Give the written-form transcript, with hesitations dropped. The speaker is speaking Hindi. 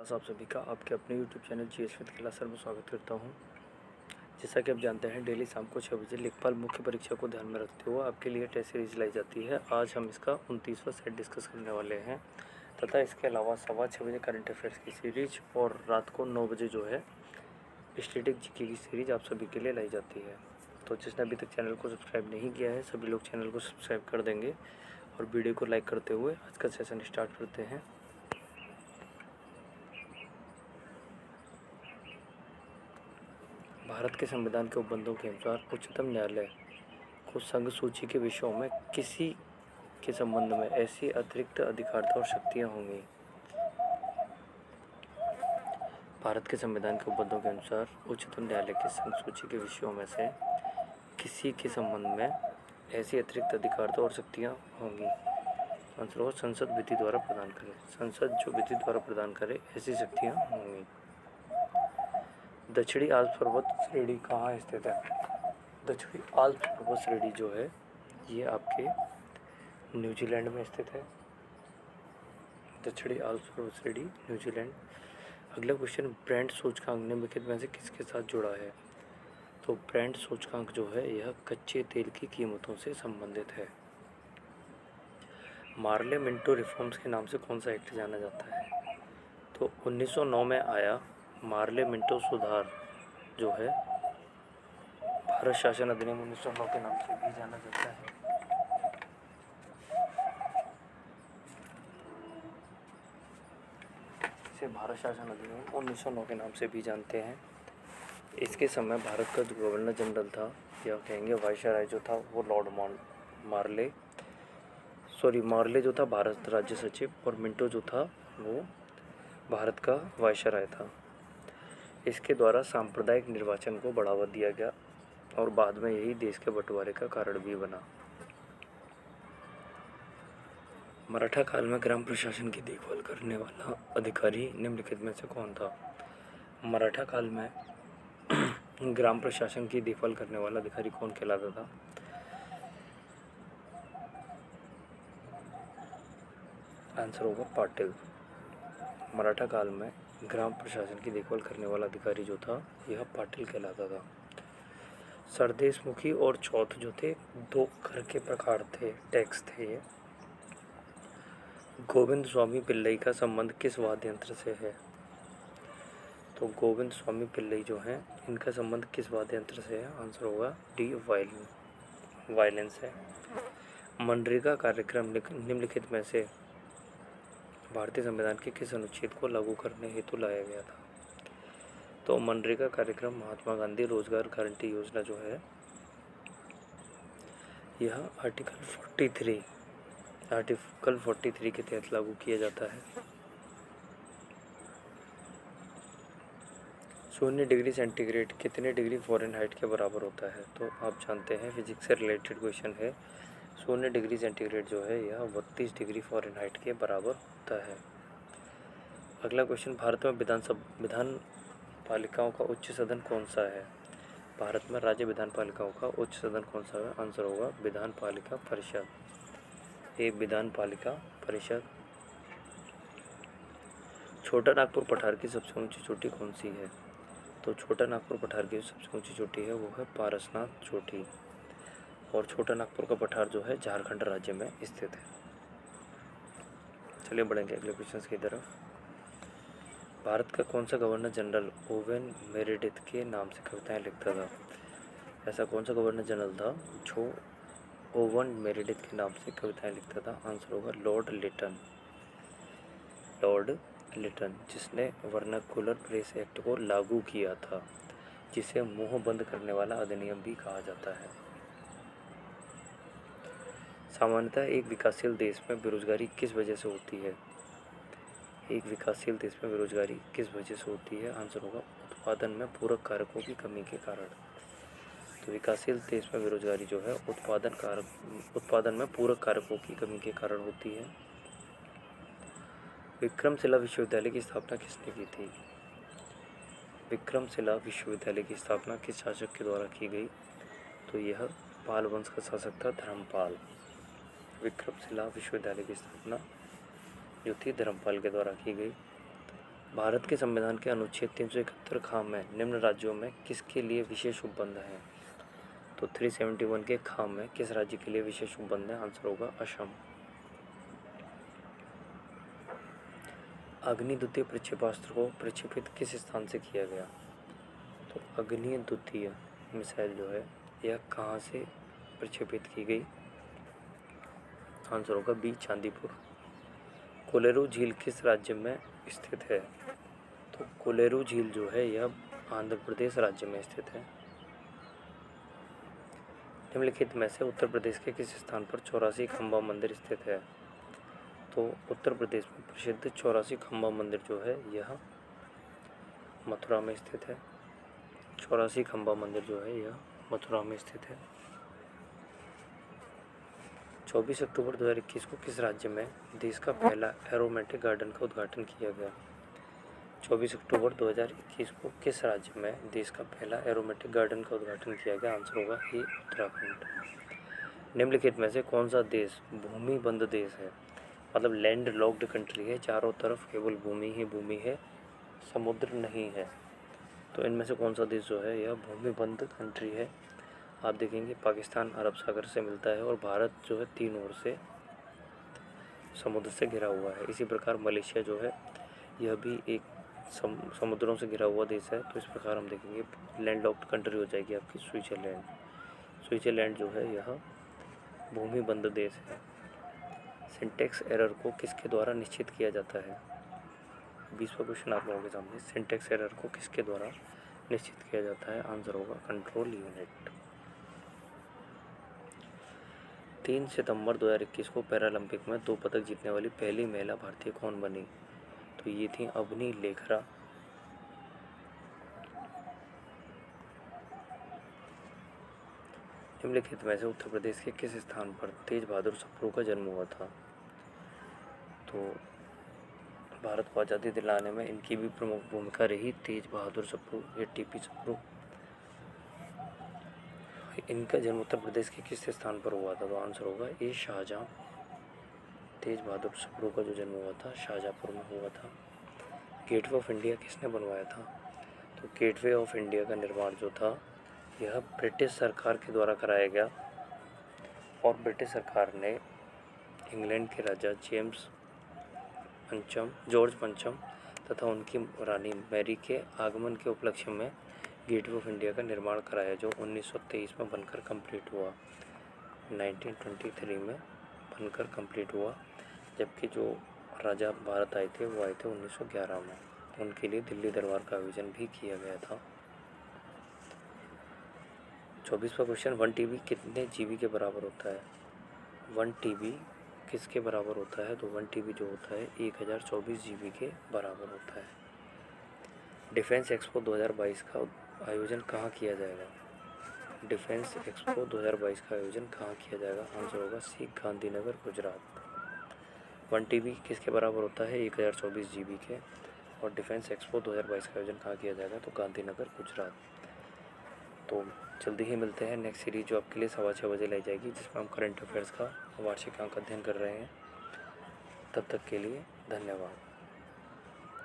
आप सभी का आपके अपने YouTube चैनल जीएस विद क्लासर में स्वागत करता हूं। जैसा कि आप जानते हैं, डेली शाम को 6 बजे लेखपाल मुख्य परीक्षा को ध्यान में रखते हुए आपके लिए टेस्ट सीरीज लाई जाती है। आज हम इसका 29वां सेट डिस्कस करने वाले हैं तथा इसके अलावा 6:15 करंट अफेयर्स की सीरीज और रात को 9 बजे जो है स्टैटिक जीके की सीरीज आप सभी के लिए लाई जाती है। तो जिसने अभी तक चैनल को सब्सक्राइब नहीं किया है, सभी लोग चैनल को सब्सक्राइब कर देंगे और वीडियो को लाइक करते हुए आज का सेशन स्टार्ट करते हैं। भारत के संविधान के उपबंधों के अनुसार उच्चतम न्यायालय को संघ सूची के विषयों में किसी के संबंध में ऐसी अतिरिक्त अधिकारिता और शक्तियां होंगी। भारत के संविधान के उपबंधों के अनुसार उच्चतम न्यायालय के संघ सूची के विषयों में से किसी के संबंध में ऐसी अतिरिक्त अधिकारिता और शक्तियां होंगी। आंसर होगा संसद विधि द्वारा प्रदान करे। संसद जो विधि द्वारा प्रदान करे ऐसी शक्तियां होंगी। दक्षिणी आल्प्स पर्वत श्रेणी कहाँ स्थित है? दक्षिणी आल्प्स पर्वत श्रेणी जो है ये आपके न्यूजीलैंड में स्थित है। दक्षिणी आल्प्स पर्वत श्रेणी न्यूजीलैंड। अगला क्वेश्चन, ब्रेंट सूचकांक निम्नलिखित में से किसके साथ जुड़ा है? तो ब्रेंट सूचकांक जो है यह कच्चे तेल की कीमतों से संबंधित है। मार्ले मिंटो रिफॉर्म्स के नाम से कौन सा एक्ट जाना जाता है? तो 1909 में आया मार्ले मिंटो सुधार जो है भारत शासन अधिनियम 1909 के नाम से भी जाना जाता है। इसे भारत शासन अधिनियम 1909 के नाम से भी जानते हैं। इसके समय भारत का जो गवर्नर जनरल था या कहेंगे वायसराय जो था वो लॉर्ड मार्ले जो था भारत राज्य सचिव और मिंटो जो था वो भारत का वायसराय था। इसके द्वारा सांप्रदायिक निर्वाचन को बढ़ावा दिया गया और बाद में यही देश के बंटवारे का कारण भी बना। मराठा काल में ग्राम प्रशासन की देखभाल करने वाला अधिकारी निम्नलिखित में से कौन था? मराठा काल में ग्राम प्रशासन की देखभाल करने वाला अधिकारी कौन कहलाता था? आंसर होगा पाटिल। मराठा काल में ग्राम प्रशासन की देखभाल करने वाला अधिकारी जो था यह पाटिल कहलाता था। सरदेशमुखी और चौथ जो थे दो कर के प्रकार थे, टैक्स थे ये। गोविंद स्वामी पिल्लई का संबंध किस वाद्य यंत्र से है? तो गोविंद स्वामी पिल्लई जो हैं इनका संबंध किस वाद्य यंत्र से है? आंसर होगा डी वायलिन से। मनरेगा कार्यक्रम निम्नलिखित में से भारतीय संविधान के किस अनुच्छेद को लागू करने हेतु लाया गया था? तो मनरेगा कार्यक्रम महात्मा गांधी रोजगार गारंटी योजना जो है यह आर्टिकल 43 के तहत लागू किया जाता है। 0 डिग्री सेंटीग्रेड कितने डिग्री फ़ारेनहाइट के बराबर होता है? तो आप जानते हैं फिजिक्स से रिलेटेड क्वेश्चन है। 0 डिग्री सेंटीग्रेड जो है यह 32 डिग्री फ़ारेनहाइट के बराबर होता है। अगला क्वेश्चन, भारत में विधान पालिकाओं का उच्च सदन कौन सा है? भारत में राज्य विधान पालिकाओं का उच्च सदन कौन सा है? आंसर होगा विधान पालिका परिषद। ये विधान पालिका परिषद। छोटा नागपुर पठार की सबसे ऊंची चोटी कौन सी है? तो छोटा नागपुर पठार की सबसे ऊंची चोटी है वो है पारसनाथ चोटी और छोटा नागपुर का पठार जो है झारखंड राज्य में स्थित है। चलिए बढ़ेंगे अगले क्वेश्चन की तरफ। भारत का कौन सा गवर्नर जनरल ओवेन मेरेडिथ के नाम से कविताएं लिखता था? ऐसा कौन सा गवर्नर जनरल था जो ओवन मेरेडिथ के नाम से कविताएं लिखता था? आंसर होगा लॉर्ड लिटन, जिसने वर्नाकुलर प्रेस एक्ट को लागू किया था, जिसे मुंह बंद करने वाला अधिनियम भी कहा जाता है। सामान्यतः एक विकासशील देश में बेरोजगारी किस वजह से होती है? एक विकासशील देश में बेरोजगारी किस वजह से होती है? आंसर होगा उत्पादन में पूरक कारकों की कमी के कारण। तो विकासशील देश में बेरोजगारी जो है उत्पादन में पूरक कारकों की कमी के कारण होती है। विक्रमशिला विश्वविद्यालय की स्थापना किसने की थी? विक्रमशिला विश्वविद्यालय की स्थापना किस शासक के द्वारा की गई? तो यह पाल वंश का शासक था धर्मपाल। विक्रमशिला विश्वविद्यालय की स्थापना जो थी धर्मपाल के द्वारा की गई। भारत के संविधान के अनुच्छेद 371 खा में निम्न राज्यों में किसके लिए विशेष उपबंध है? तो 371 के खा में किस राज्य के लिए विशेष उपबंध है? आंसर होगा असम। अग्नि द्वितीय प्रक्षेपास्त्र को प्रक्षेपित किस स्थान से किया गया? तो अग्नि द्वितीय मिसाइल जो है यह कहाँ से प्रक्षेपित की गई? आंसर होगा बी चांदीपुर। कोलेरू झील किस राज्य में स्थित है? तो कोलेरू झील जो है यह आंध्र प्रदेश राज्य में स्थित है। निम्नलिखित में से उत्तर प्रदेश के किस स्थान पर 84 खंबा मंदिर स्थित है? तो उत्तर प्रदेश में प्रसिद्ध 84 खंबा मंदिर जो है यह मथुरा में स्थित है। 84 खंबा मंदिर जो है यह मथुरा में स्थित है। 24 अक्टूबर 2021 को किस राज्य में देश का पहला एरोमेटिक गार्डन का उद्घाटन किया गया? 24 अक्टूबर 2021 को किस राज्य में देश का पहला एरोमेटिक गार्डन का उद्घाटन किया गया? आंसर होगा ए उत्तराखंड। निम्नलिखित में से कौन सा देश भूमि बंद देश है? मतलब लैंड लॉक्ड कंट्री है, चारों तरफ केवल भूमि ही भूमि है, समुद्र नहीं है। तो इनमें से कौन सा देश जो है यह भूमि बंद कंट्री है? आप देखेंगे पाकिस्तान अरब सागर से मिलता है और भारत जो है तीन ओर से समुद्र से घिरा हुआ है। इसी प्रकार मलेशिया जो है यह भी एक समुद्रों से घिरा हुआ देश है। तो इस प्रकार हम देखेंगे लैंड लॉक्ड कंट्री हो जाएगी आपकी स्विट्जरलैंड। स्विट्जरलैंड जो है यह भूमि बंद देश है। सिंटैक्स एरर को किसके द्वारा निश्चित किया जाता है? 20वां क्वेश्चन आप लोगों के सामने, सिंटैक्स एरर को किसके द्वारा निश्चित किया जाता है? आंसर होगा कंट्रोल यूनिट। 3 सितंबर 2021 को पैरालंपिक में 2 पदक जीतने वाली पहली महिला भारतीय कौन बनी? तो ये थी अवनी लेखरा। निम्नलिखित में से उत्तर प्रदेश के किस स्थान पर तेज बहादुर सप्रू का जन्म हुआ था? तो भारत को आज़ादी दिलाने में इनकी भी प्रमुख भूमिका रही। तेज बहादुर सप्रू या टीपी सप्रू, इनका जन्म उत्तर प्रदेश के किस स्थान पर हुआ था? तो आंसर होगा ए शाहजहाँ। तेज बहादुर सप्रू का जो जन्म हुआ था शाहजहाँपुर में हुआ था। गेटवे ऑफ इंडिया किसने बनवाया था? तो गेटवे ऑफ इंडिया का निर्माण जो था यह ब्रिटिश सरकार के द्वारा कराया गया और ब्रिटिश सरकार ने इंग्लैंड के राजा जॉर्ज पंचम तथा उनकी रानी मैरी के आगमन के उपलक्ष्य में गेटवे ऑफ इंडिया का निर्माण कराया, जो 1923 में बनकर कंप्लीट हुआ। 1923 में बनकर कंप्लीट हुआ, जबकि जो राजा भारत आए थे वो आए थे 1911 में। उनके लिए दिल्ली दरबार का आयोजन भी किया गया था। 24वां क्वेश्चन, 1 TB कितने GB के बराबर होता है? 1 TB किसके बराबर होता है? तो 1 TB जो होता है 1024 GB के बराबर होता है। डिफेंस एक्सपो 2022 का आयोजन कहाँ किया जाएगा? डिफेंस एक्सपो 2022 का आयोजन कहाँ किया जाएगा? आंसर होगा सी गांधीनगर गुजरात। 1 TB किसके बराबर होता है? 1024 GB के। और डिफेंस एक्सपो 2022 का आयोजन कहाँ किया जाएगा? तो गांधीनगर गुजरात। तो जल्दी ही मिलते हैं नेक्स्ट सीरीज जो आपके लिए 6:15 बजे लाई जाएगी, जिसमें हम करंट अफेयर्स का वार्षिक अंक अध्ययन कर रहे हैं। तब तक के लिए धन्यवाद।